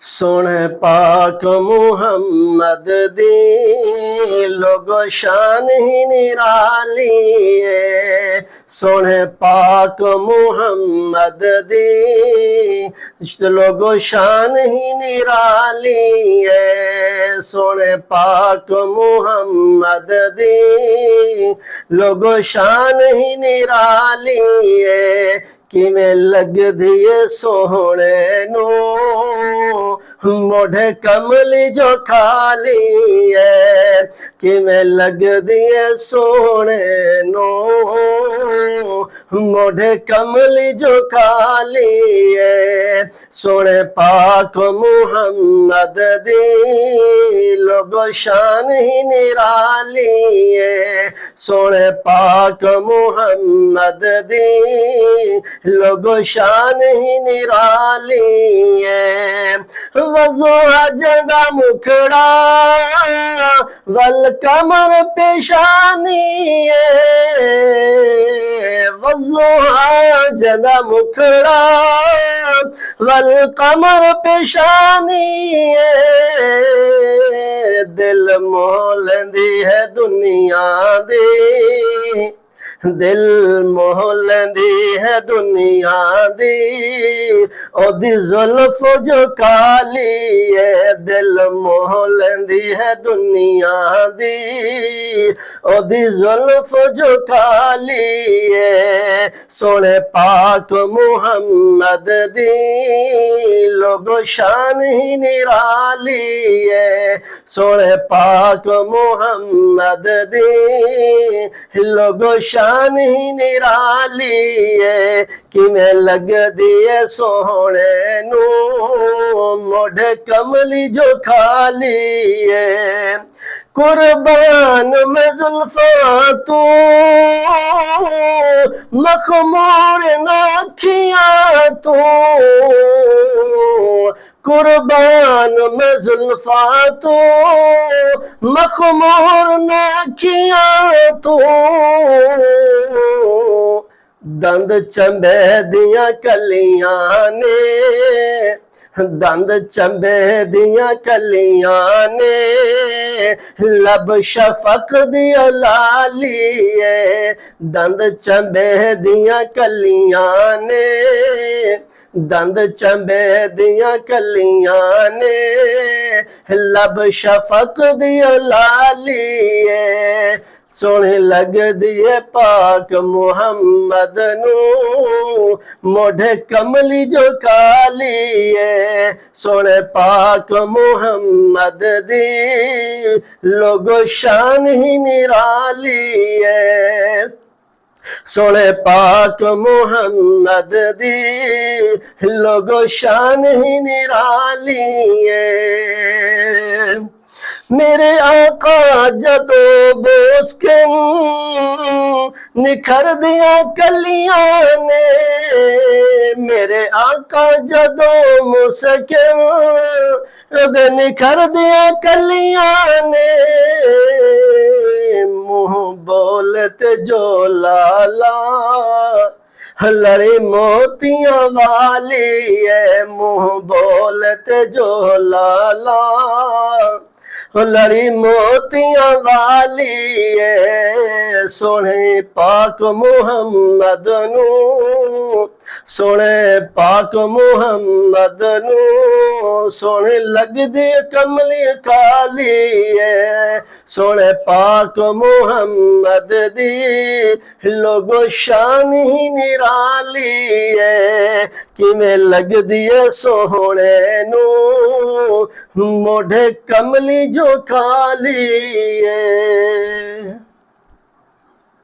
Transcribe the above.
सोने पाक मुहम्मद दी लोगो शान ही निराली है। सोने पाक मुहम्मद दी लोगो शान ही निराली है। सोने पाक मुहम्मद दी लोगो शान ही निराली है। किवें लगदी है सोहणे नू मोढ़े कमली जो खाली है। किवें लगदी है सोहणे नू मोढ़े कमली जो खाली है। सोने पाक मुहम्मद दी लोगो शान ही निराली है। सोने पाक मुहम्मद दी लोगो शान ही निराली है। वज़ो जदा मुखड़ा वल कमर पेशानी है। वज़ो जदा मुखड़ा वल कमर पेशानी है। दिल मोह लैंदी है दुनिया दी दिल मोह लैंदी है दुनिया दी ओदी जुल्फ जो काली है। दिल मोह लैंदी है दुनिया दी ओदी जुल्फ जो काली है। सोने पाक मुहम्मद दी लोगो शान ही निराली है। सोने पाक मुहम्मद दी लोगो शान ही निराली है। किवें लगदी है सोहणे नू मोढ़े कमली जो खाली है। कुर्बान में जुल्फा तू मखमूर नाखियां तू। कुर्बान में जुल्फा तू मखमूर नाखियां तू। दंद चंबे दियां कलियां ने दंद चंबे दियां कलियां ने लब शफक दिया लाली है। दंद चंबे दियां कलियां ने दंद चंबे दियां कलियां ने लब शफक दिया लाली है। सोहनी लगदी है पाक मुहम्मद नू मोढ़े कमली जो काली है। सोने पाक मुहम्मद दी लोगो शान ही निराली है। सोने पाक मुहम्मद दी लोगो शान ही निराली है। मेरे आका जदो बोस के निखर दिया कलियां ने। मेरे आका जदो मुस्किन निखर दिया कलियां ने। मुंह बोलते जो लाला लड़ी मोतियां वाली है। मुंह बोलते जो लाला लड़ी मोतियां वाली है। सोने पाक मुहम्मद नू सोने पाक मुहम्मद नू सोने लगदी कमली काली है। सोने पाक मुहम्मद दी लोगो शान ही निराली है। किवें लगदी है सोहणे नू मोढ़े कमली जो काली है।